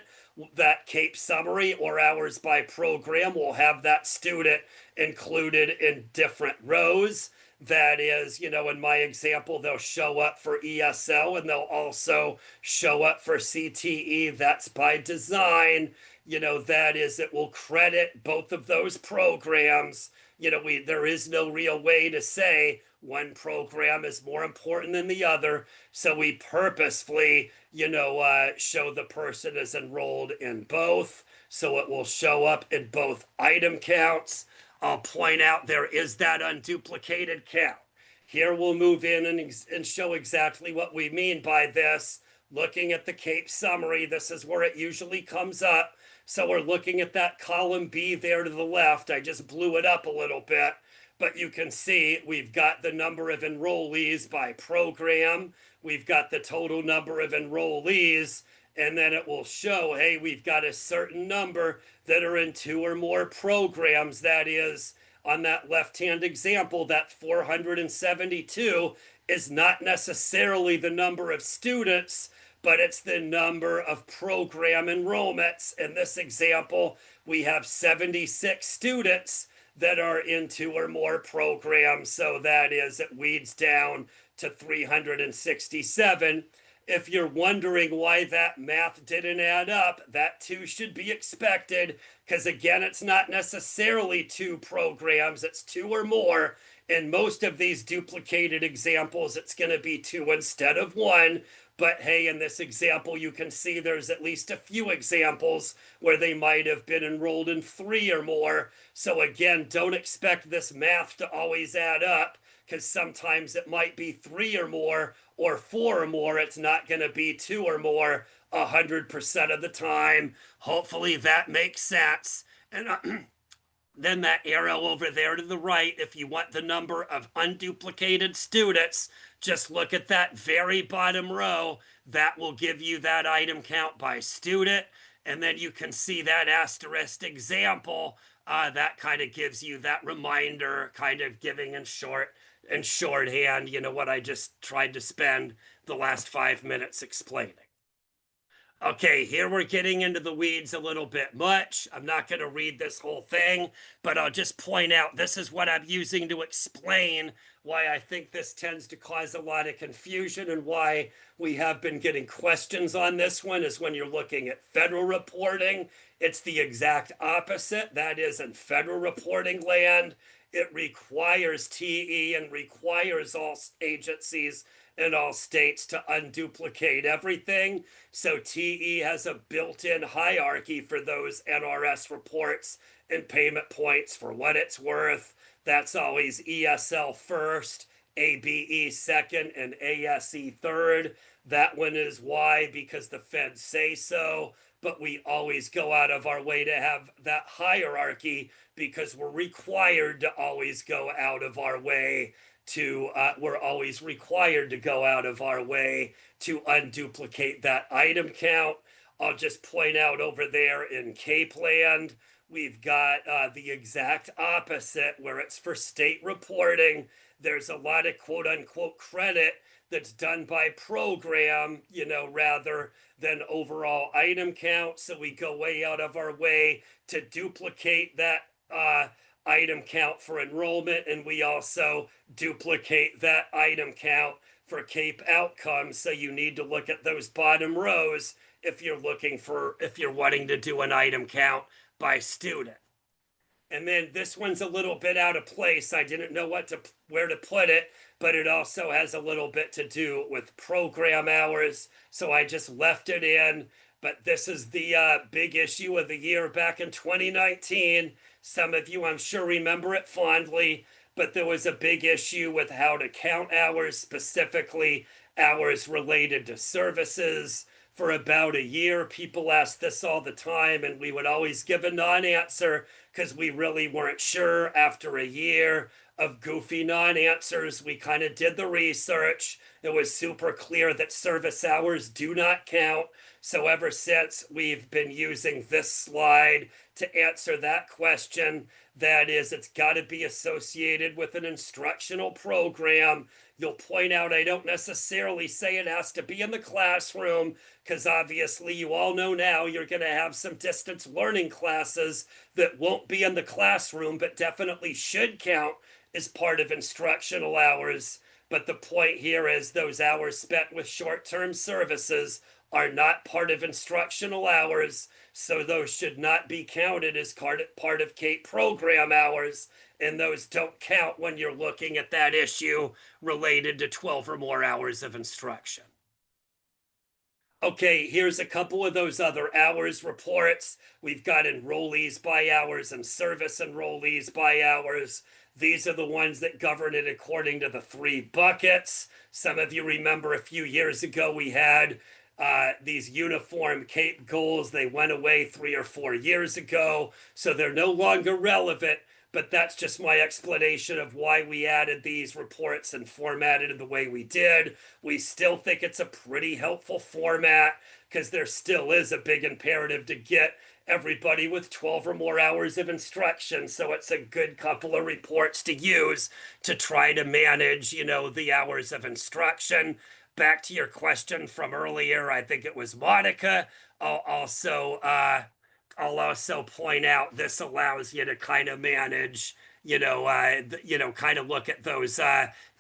B: that CAEP summary or hours by program will have that student included in different rows. That is, in my example, they'll show up for ESL and they'll also show up for CTE. That's by design. That is, it will credit both of those programs. There is no real way to say one program is more important than the other. So we purposefully, show the person is enrolled in both. So it will show up in both item counts. I'll point out there is that unduplicated count. Here we'll move in and show exactly what we mean by this. Looking at the CAEP summary, this is where it usually comes up. So we're looking at that column B there to the left. I just blew it up a little bit, but you can see we've got the number of enrollees by program. We've got the total number of enrollees, and then it will show, hey, we've got a certain number that are in 2 or more programs. That is, on that left-hand example, that 472 is not necessarily the number of students, but it's the number of program enrollments. In this example, we have 76 students that are in 2 or more programs. So that is, it weeds down to 367. If you're wondering why that math didn't add up, that too should be expected, because again, it's not necessarily 2 programs, it's 2 or more. In most of these duplicated examples, it's going to be 2 instead of 1. But hey, in this example, you can see there's at least a few examples where they might have been enrolled in 3 or more. So again, don't expect this math to always add up, because sometimes it might be 3 or more or 4 or more. It's not going to be 2 or more 100% of the time. Hopefully that makes sense. And then that arrow over there to the right, if you want the number of unduplicated students, just look at that very bottom row. That will give you that item count by student. And then you can see that asterisk example. That kind of gives you that reminder, kind of giving in shorthand, what I just tried to spend the last 5 minutes explaining. Okay, here we're getting into the weeds a little bit much. I'm not going to read this whole thing, but I'll just point out this is what I'm using to explain why I think this tends to cause a lot of confusion, and why we have been getting questions on this one is when you're looking at federal reporting. It's the exact opposite. That is, in federal reporting land, it requires TE and requires all agencies in all states to unduplicate everything. So TE has a built-in hierarchy for those NRS reports and payment points. For what it's worth, that's always ESL first, ABE second, and ASE third. That one is why, because the feds say so, but we always go out of our way to have that hierarchy because we're required to always go out of our way to we're always required to go out of our way to unduplicate that item count. I'll just point out over there in CAEP land, we've got the exact opposite, where it's for state reporting. There's a lot of quote unquote credit that's done by program, rather than overall item count. So we go way out of our way to duplicate that item count for enrollment, and we also duplicate that item count for CAEP outcomes. So you need to look at those bottom rows if you're wanting to do an item count by student. And then this one's a little bit out of place. I didn't know where to put it, but it also has a little bit to do with program hours, so I just left it in. But this is the big issue of the year back in 2019. Some of you, I'm sure, remember it fondly, but there was a big issue with how to count hours, specifically hours related to services. For about a year, people asked this all the time, and we would always give a non-answer because we really weren't sure. After a year of goofy non-answers, we kind of did the research. It was super clear that service hours do not count. So ever since, we've been using this slide to answer that question. That is, it's got to be associated with an instructional program. You'll point out I don't necessarily say it has to be in the classroom, because obviously you all know now you're going to have some distance learning classes that won't be in the classroom, but definitely should count as part of instructional hours. But the point here is those hours spent with short-term services are not part of instructional hours, so those should not be counted as part of CAEP program hours, and those don't count when you're looking at that issue related to 12 or more hours of instruction. Okay, here's a couple of those other hours reports. We've got enrollees by hours and service enrollees by hours. These are the ones that govern it according to the three buckets. Some of you remember a few years ago we had these uniform CAEP goals. They went away 3 or 4 years ago, so they're no longer relevant. But that's just my explanation of why we added these reports and formatted it the way we did. We still think it's a pretty helpful format because there still is a big imperative to get everybody with 12 or more hours of instruction. So it's a good couple of reports to use to try to manage, the hours of instruction. Back to your question from earlier, I think it was Monica. I'll also point out this allows you to kind of manage, kind of look at those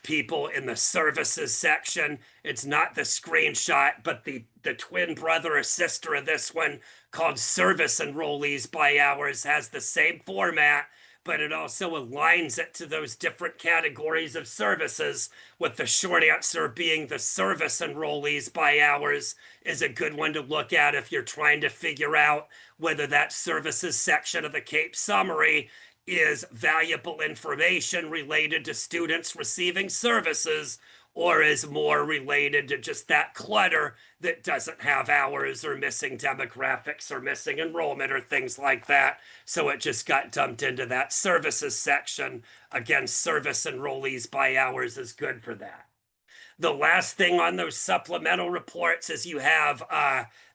B: people in the services section. It's not the screenshot, but the twin brother or sister of this one called service enrollees by hours has the same format, but it also aligns it to those different categories of services, with the short answer being the service enrollees by hours is a good one to look at if you're trying to figure out whether that services section of the CAEP summary is valuable information related to students receiving services, or is more related to just that clutter that doesn't have hours or missing demographics or missing enrollment or things like that. So it just got dumped into that services section. Again, service enrollees by hours is good for that. The last thing on those supplemental reports is you have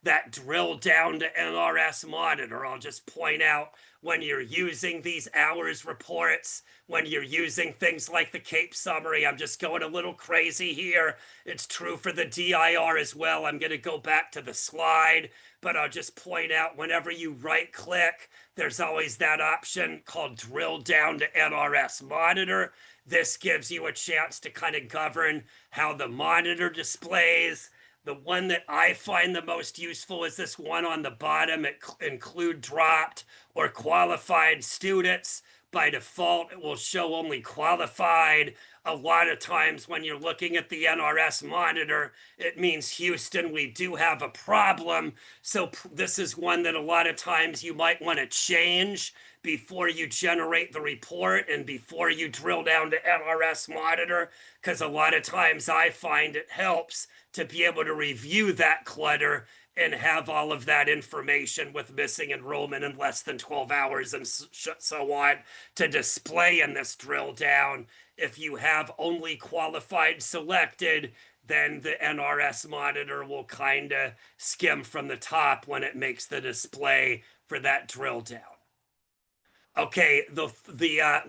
B: that drill down to NRS monitor. I'll just point out when you're using these hours reports, when you're using things like the CAEP summary, I'm just going a little crazy here. It's true for the DIR as well. I'm going to go back to the slide, but I'll just point out whenever you right click, there's always that option called drill down to NRS monitor. This gives you a chance to kind of govern how the monitor displays. The one that I find the most useful is this one on the bottom. Include dropped or qualified students. By default, it will show only qualified. A lot of times when you're looking at the NRS monitor, it means Houston, we do have a problem. So this is one that a lot of times you might want to change before you generate the report and before you drill down to NRS monitor, because a lot of times I find it helps to be able to review that clutter and have all of that information with missing enrollment in less than 12 hours and so on to display in this drill down. If you have only qualified selected, then the NRS monitor will kind of skim from the top when it makes the display for that drill down. Okay, the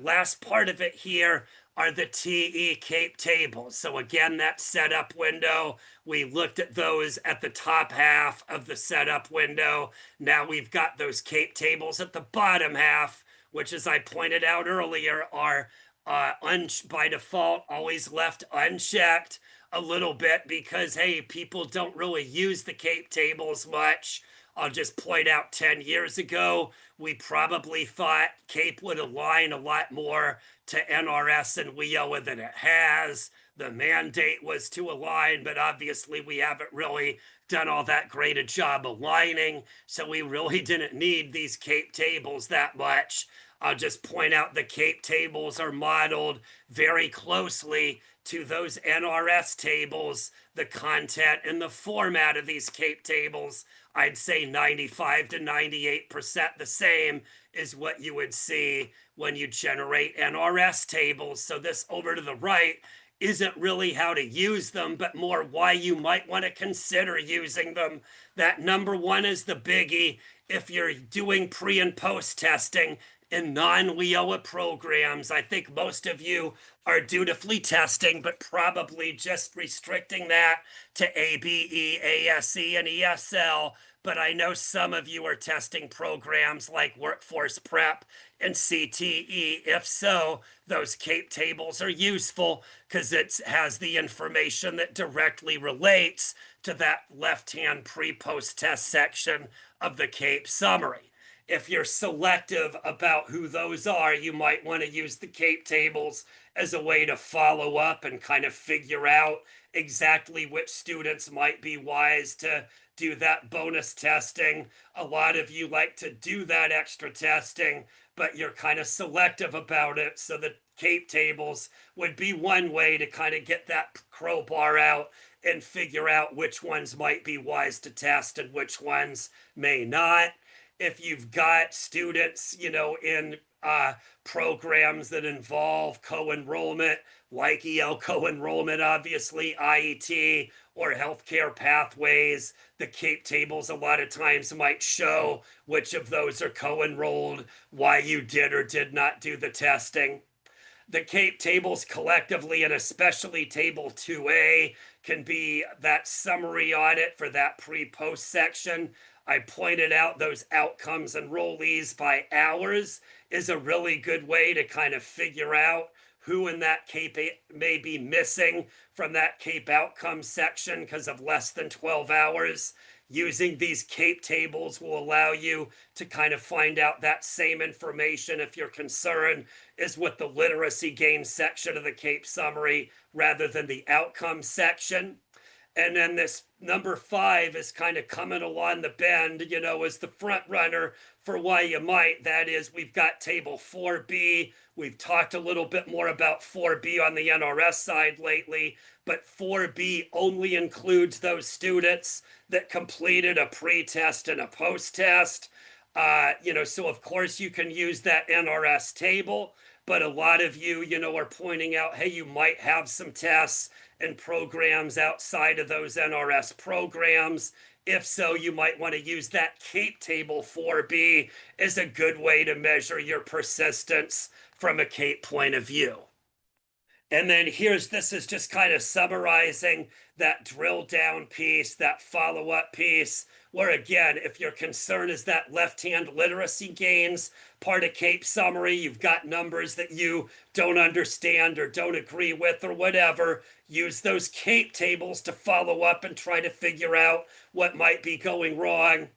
B: last part of it here are the TE CAEP tables. So again, that setup window, we looked at those at the top half of the setup window. Now we've got those CAEP tables at the bottom half, which, as I pointed out earlier, are by default always left unchecked a little bit because, hey, people don't really use the CAEP tables much. I'll just point out 10 years ago, we probably thought CAEP would align a lot more to NRS and WIOA than it has. The mandate was to align, but obviously we haven't really done all that great a job aligning. So we really didn't need these CAEP tables that much. I'll just point out the CAEP tables are modeled very closely to those NRS tables. The content and the format of these CAEP tables, I'd say 95 to 98% the same is what you would see when you generate NRS tables. So this over to the right isn't really how to use them, but more why you might want to consider using them. That number one is the biggie. If you're doing pre and post testing in non-WIOA programs, I think most of you are dutifully testing, but probably just restricting that to ABE, ASE, and ESL. But I know some of you are testing programs like Workforce Prep and CTE. If so, those CAEP tables are useful because it has the information that directly relates to that left-hand pre-post test section of the CAEP summary. If you're selective about who those are, you might want to use the CAEP tables as a way to follow up and kind of figure out exactly which students might be wise to do that bonus testing. A lot of you like to do that extra testing, but you're kind of selective about it. So the CAEP tables would be one way to kind of get that crowbar out and figure out which ones might be wise to test and which ones may not. If you've got students, in programs that involve co-enrollment, like EL co-enrollment, obviously, IET, or healthcare pathways, the CAEP tables a lot of times might show which of those are co-enrolled, why you did or did not do the testing. The CAEP tables collectively, and especially table 2A, can be that summary audit for that pre-post section. I pointed out those outcomes enrollees by hours is a really good way to kind of figure out who in that CAEP may be missing from that CAEP outcome section because of less than 12 hours. Using these CAEP tables will allow you to kind of find out that same information if your concern is with the literacy gain section of the CAEP summary rather than the outcome section. And then this number 5 is kind of coming along the bend, as the front runner for why you might. That is, we've got table 4B. We've talked a little bit more about 4B on the NRS side lately, but 4B only includes those students that completed a pre-test and a post-test. So of course you can use that NRS table, but a lot of you, are pointing out, hey, you might have some tests and programs outside of those NRS programs. If so, you might want to use that CAEP table 4B as a good way to measure your persistence from a CAEP point of view. And then this is just kind of summarizing that drill down piece, that follow-up piece, where again, if your concern is that left-hand literacy gains part of CAEP summary, you've got numbers that you don't understand or don't agree with or whatever, use those CAEP tables to follow up and try to figure out what might be going wrong.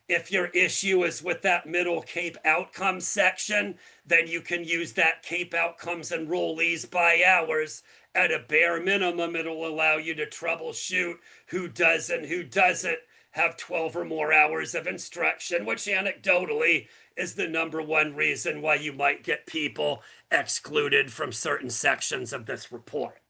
B: If your issue is with that middle CAEP outcomes section, then you can use that CAEP outcomes enrollees by hours. At a bare minimum, it'll allow you to troubleshoot who does and who doesn't have 12 or more hours of instruction, which anecdotally is the number one reason why you might get people excluded from certain sections of this report.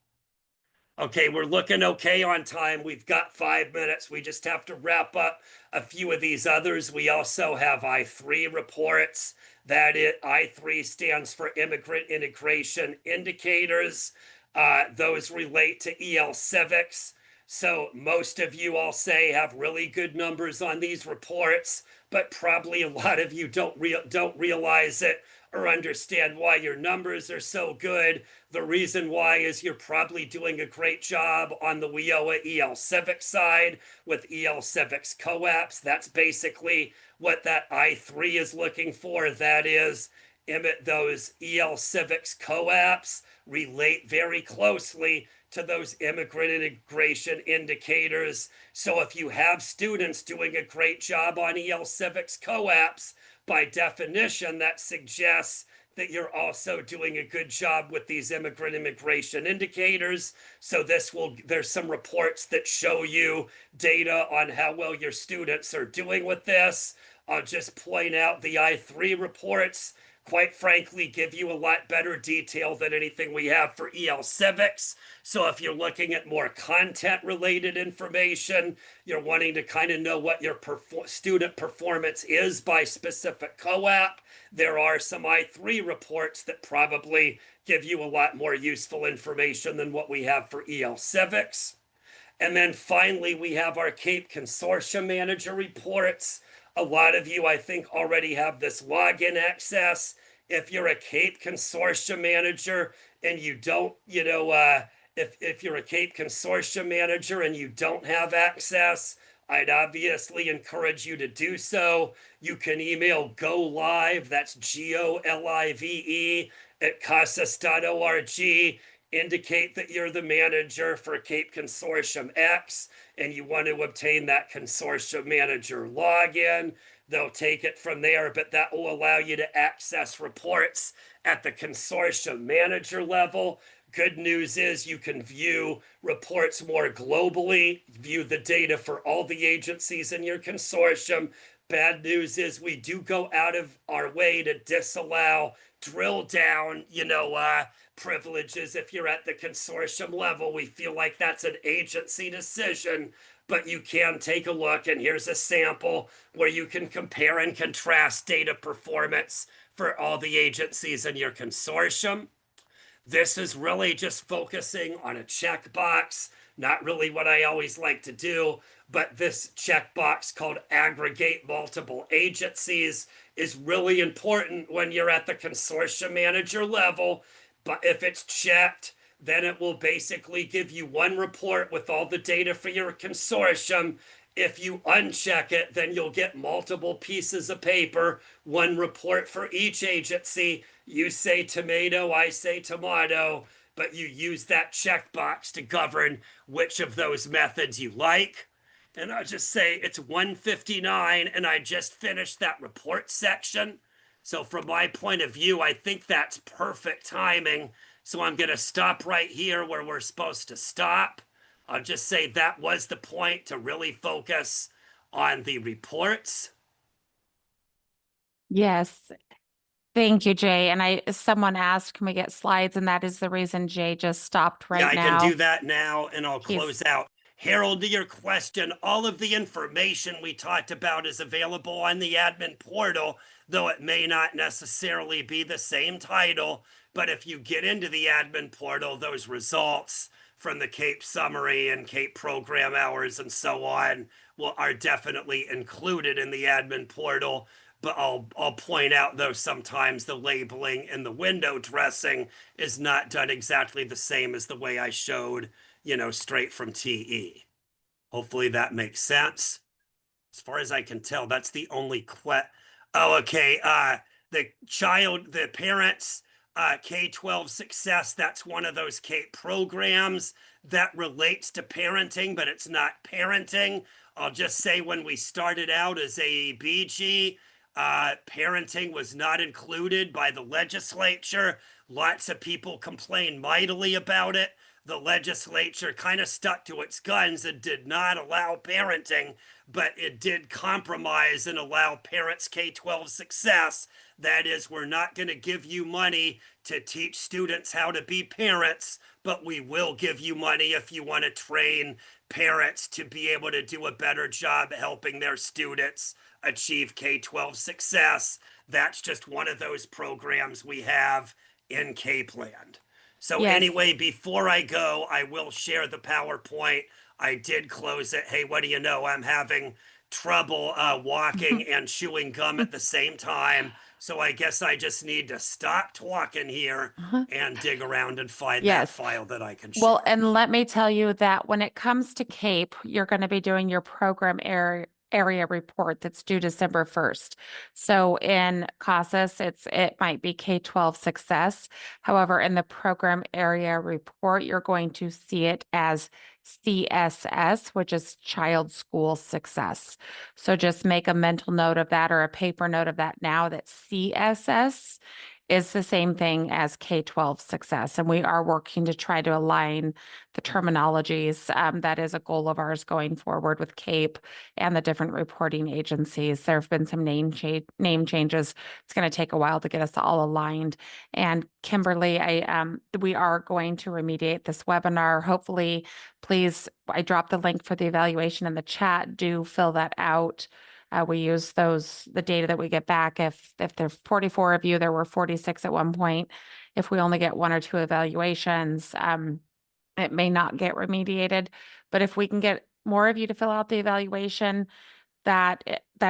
B: Okay, we're looking okay on time. We've got 5 minutes. We just have to wrap up a few of these others. We also have I3 reports. I3 stands for Immigrant Integration Indicators. Those relate to EL Civics. So most of you, I'll say, have really good numbers on these reports, but probably a lot of you don't realize it or understand why your numbers are so good. The reason why is you're probably doing a great job on the WIOA EL Civics side with EL Civics COAPs. That's basically what that I3 is looking for. That is, those EL Civics COAPs relate very closely to those immigrant integration indicators. So if you have students doing a great job on EL Civics COAPs, by definition, that suggests that you're also doing a good job with these immigrant immigration indicators. So there's some reports that show you data on how well your students are doing with this. I'll just point out the I3 reports, quite frankly, give you a lot better detail than anything we have for EL Civics. So if you're looking at more content related information, you're wanting to kind of know what your student performance is by specific COAP, there are some I3 reports that probably give you a lot more useful information than what we have for EL Civics. And then finally, we have our CAEP Consortium Manager reports. A lot of you, I think, already have this login access. If you're a CAEP Consortium Manager and you don't, if you're a CAEP Consortium Manager and you don't have access, I'd obviously encourage you to do so. You can email GoLive, that's GOLIVE, at casas.org. Indicate that you're the manager for CAEP Consortium X and you want to obtain that consortium manager login. They'll take it from there, but that will allow you to access reports at the consortium manager level. Good news is you can view reports more globally, view the data for all the agencies in your consortium. Bad news is we do go out of our way to disallow drill down, privileges if you're at the consortium level. We feel like that's an agency decision, but you can take a look, and here's a sample where you can compare and contrast data performance for all the agencies in your consortium. This is really just focusing on a checkbox, not really what I always like to do, but this checkbox called aggregate multiple agencies is really important when you're at the consortium manager level. But if it's checked, then it will basically give you one report with all the data for your consortium. If you uncheck it, then you'll get multiple pieces of paper, one report for each agency. You say tomato, I say tomato, but you use that checkbox to govern which of those methods you like. And I'll just say it's 1:59 and I just finished that report section. So from my point of view, I think that's perfect timing. So I'm going to stop right here where we're supposed to stop. I'll just say that was the point, to really focus on the reports.
A: Yes. Thank you, Jay. And someone asked, can we get slides? And that is the reason Jay just stopped right
B: Yeah, I
A: now.
B: can do that now, and I'll close out. Harold, to your question, all of the information we talked about is available on the admin portal, though it may not necessarily be the same title. But if you get into the admin portal, those results from the CAEP summary and CAEP program hours and so on are definitely included in the admin portal. But I'll point out, though, sometimes the labeling and the window dressing is not done exactly the same as the way I showed, straight from TE. Hopefully that makes sense. As far as I can tell, that's the only Oh, okay. The parents, K-12 Success, that's one of those CAEP programs that relates to parenting, but it's not parenting. I'll just say when we started out as AEBG, parenting was not included by the legislature. Lots of people complained mightily about it. The legislature kind of stuck to its guns and did not allow parenting, but it did compromise and allow parents K-12 Success. That is, we're not going to give you money to teach students how to be parents, but we will give you money if you want to train parents to be able to do a better job helping their students achieve K-12 success. That's just one of those programs we have in CAEP land. So anyway, before I go, I will share the PowerPoint. I did close it. Hey, what do you know? I'm having trouble walking and chewing gum at the same time. So I guess I just need to stop talking here and dig around and find that file that I can share.
A: Well, and let me tell you that when it comes to CAEP, you're going to be doing your program area report that's due December 1st. So in CASAS, it might be K-12 success. However, in the program area report, you're going to see it as CSS, which is child school success. So just make a mental note of that or a paper note of that now, that CSS is the same thing as K-12 success. And we are working to try to align the terminologies. That is a goal of ours going forward with CAEP and the different reporting agencies. There have been some name changes. It's going to take a while to get us all aligned. And Kimberly, we are going to remediate this webinar. Hopefully, please, I dropped the link for the evaluation in the chat. Do fill that out. We use the data that we get back. If there's 44 of you, there were 46 at one point. If we only get one or two evaluations, it may not get remediated. But if we can get more of you to fill out the evaluation, that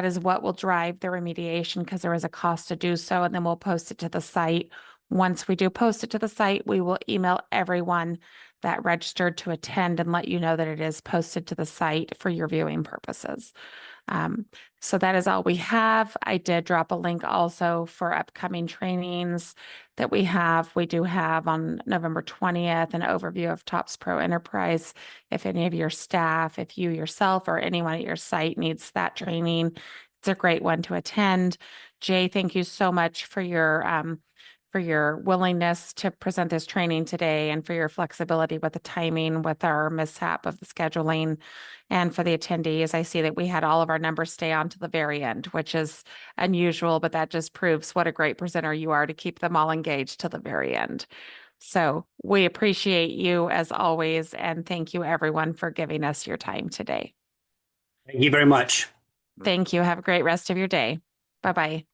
A: is what will drive the remediation, because there is a cost to do so, and then we'll post it to the site. Once we do post it to the site, we will email everyone that registered to attend and let you know that it is posted to the site for your viewing purposes. So that is all we have. I did drop a link also for upcoming trainings that we have. We do have on November 20th an overview of TOPS Pro Enterprise. If any of your staff, if you yourself or anyone at your site needs that training, it's a great one to attend. Jay, thank you so much for your willingness to present this training today and for your flexibility with the timing with our mishap of the scheduling. And for the attendees, I see that we had all of our numbers stay on to the very end, which is unusual, but that just proves what a great presenter you are to keep them all engaged to the very end. So we appreciate you as always, and thank you everyone for giving us your time today.
B: Thank you very much.
A: Thank you. Have a great rest of your day. Bye-bye.